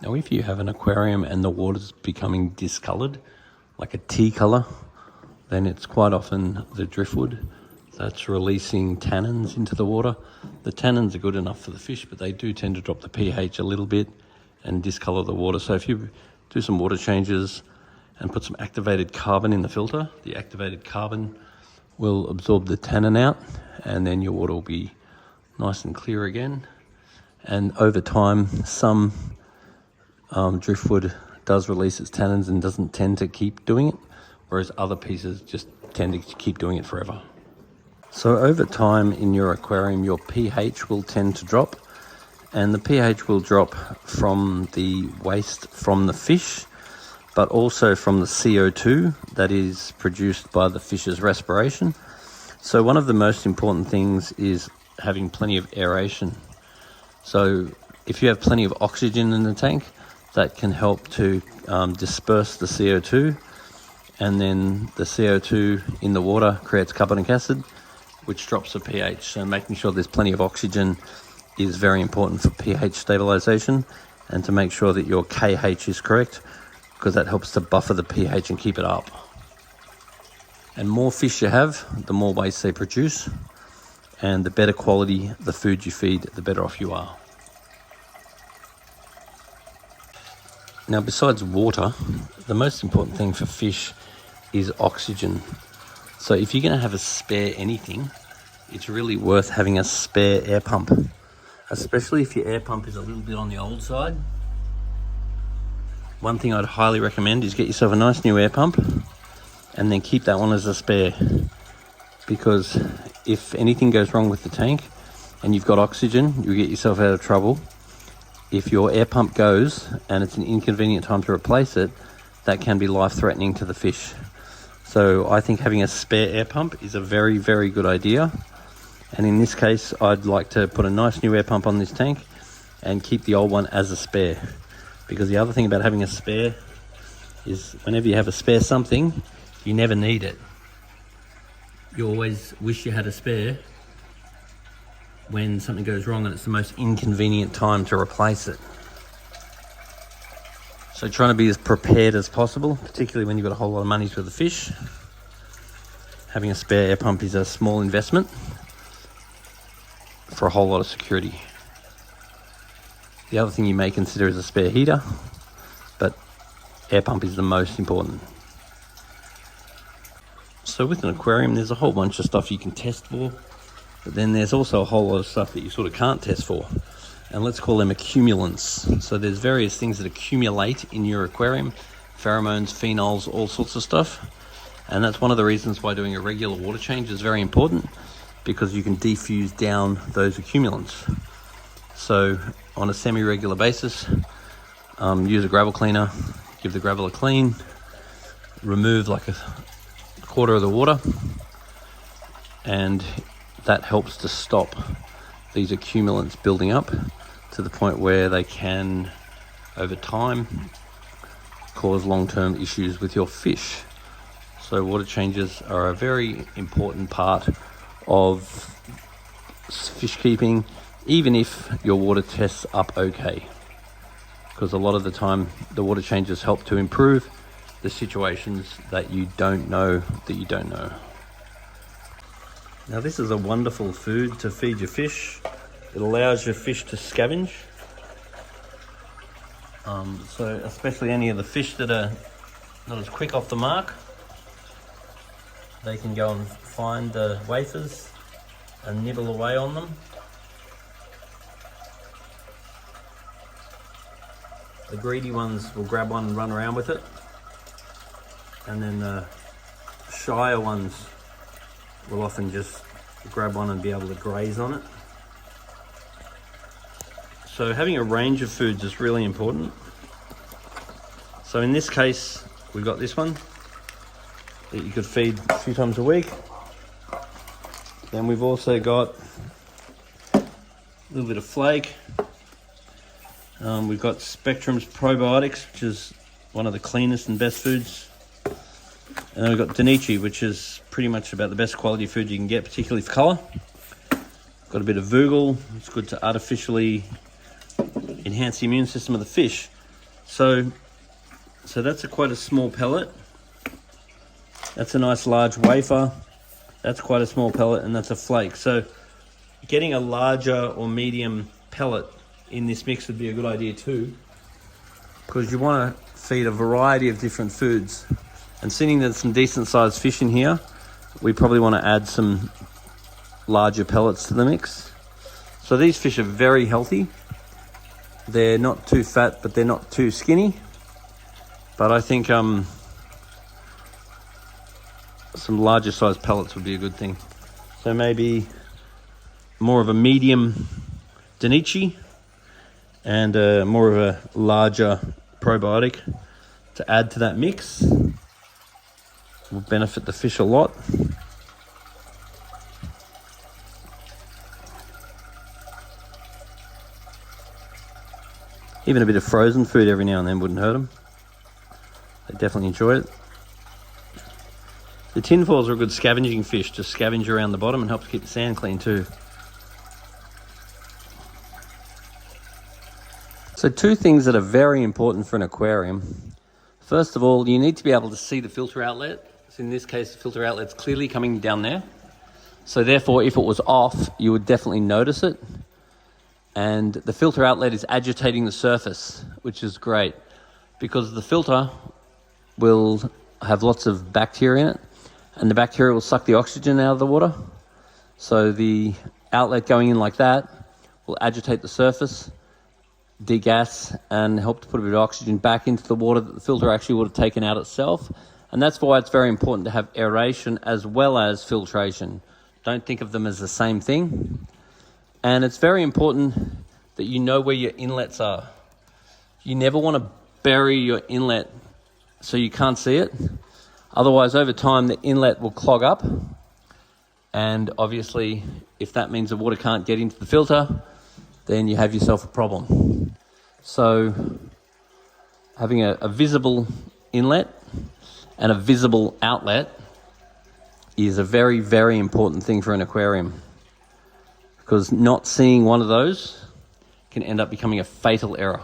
Now, if you have an aquarium and the water's becoming discoloured, like a tea colour, then it's quite often the driftwood that's releasing tannins into the water. The tannins are good enough for the fish, but they do tend to drop the pH a little bit and discolour the water. So if you do some water changes and put some activated carbon in the filter, the activated carbon will absorb the tannin out, and then your water will be nice and clear again. And over time, some driftwood does release its tannins and doesn't tend to keep doing it, whereas other pieces just tend to keep doing it forever. So over time in your aquarium, your pH will tend to drop, and the pH will drop from the waste from the fish, but also from the CO2 that is produced by the fish's respiration. So one of the most important things is having plenty of aeration. So if you have plenty of oxygen in the tank, that can help to disperse the CO2, and then the CO2 in the water creates carbonic acid, which drops the pH. So making sure there's plenty of oxygen is very important for pH stabilization, and to make sure that your KH is correct, because that helps to buffer the pH and keep it up. And more fish you have, the more waste they produce, and the better quality the food you feed, the better off you are. Now, besides water, the most important thing for fish is oxygen. So if you're going to have a spare anything, it's really worth having a spare air pump, especially if your air pump is a little bit on the old side. One thing I'd highly recommend is get yourself a nice new air pump and then keep that one as a spare, because if anything goes wrong with the tank and you've got oxygen, you'll get yourself out of trouble. If your air pump goes and it's an inconvenient time to replace it, that can be life-threatening to the fish. So I think having a spare air pump is a very, very good idea. And in this case, I'd like to put a nice new air pump on this tank and keep the old one as a spare. Because the other thing about having a spare is whenever you have a spare something, you never need it. You always wish you had a spare when something goes wrong and it's the most inconvenient time to replace it. So trying to be as prepared as possible, particularly when you've got a whole lot of money for the fish. Having a spare air pump is a small investment for a whole lot of security. The other thing you may consider is a spare heater, but air pump is the most important. So with an aquarium, there's a whole bunch of stuff you can test for, but then there's also a whole lot of stuff that you sort of can't test for, and let's call them accumulants. So there's various things that accumulate in your aquarium, pheromones, phenols, all sorts of stuff, and that's one of the reasons why doing a regular water change is very important, because you can defuse down those accumulants. So on a semi-regular basis, use a gravel cleaner, give the gravel a clean, remove like a quarter of the water, and that helps to stop these accumulants building up to the point where they can, over time, cause long-term issues with your fish. So water changes are a very important part of fish keeping, even if your water tests up okay, because a lot of the time the water changes help to improve the situations that you don't know that you don't know. Now this is a wonderful food to feed your fish. It allows your fish to scavenge. So especially any of the fish that are not as quick off the mark, they can go and find the wafers and nibble away on them. The greedy ones will grab one and run around with it, and then the shyer ones will often just grab one and be able to graze on it. So having a range of foods is really important. So in this case, we've got this one that you could feed a few times a week. Then we've also got a little bit of flake. We've got Spectrum's probiotics, which is one of the cleanest and best foods. And then we've got Danichi, which is pretty much about the best quality food you can get, particularly for colour. Got a bit of Voogle. It's good to artificially enhance the immune system of the fish. So that's quite a small pellet. That's a nice large wafer. That's quite a small pellet, and that's a flake. So getting a larger or medium pellet in this mix would be a good idea too, because you want to feed a variety of different foods. And seeing there's some decent sized fish in here, we probably want to add some larger pellets to the mix. So these fish are very healthy. They're not too fat, but they're not too skinny. But I think some larger sized pellets would be a good thing. So maybe more of a medium Danichi and more of a larger probiotic to add to that mix. Will benefit the fish a lot. Even a bit of frozen food every now and then wouldn't hurt them. They definitely enjoy it. The tinfoils are a good scavenging fish to scavenge around the bottom and help to keep the sand clean too. So two things that are very important for an aquarium. First of all, you need to be able to see the filter outlet. So in this case, the filter outlet's clearly coming down there. So therefore, if it was off, you would definitely notice it. And the filter outlet is agitating the surface, which is great because the filter will have lots of bacteria in it, and the bacteria will suck the oxygen out of the water. So the outlet going in like that will agitate the surface, degas, and help to put a bit of oxygen back into the water that the filter actually would have taken out itself. And that's why it's very important to have aeration as well as filtration. Don't think of them as the same thing. And it's very important that you know where your inlets are. You never want to bury your inlet so you can't see it. Otherwise, over time, the inlet will clog up. And obviously, if that means the water can't get into the filter, then you have yourself a problem. So having a visible inlet and a visible outlet is a very, very important thing for an aquarium, because not seeing one of those can end up becoming a fatal error.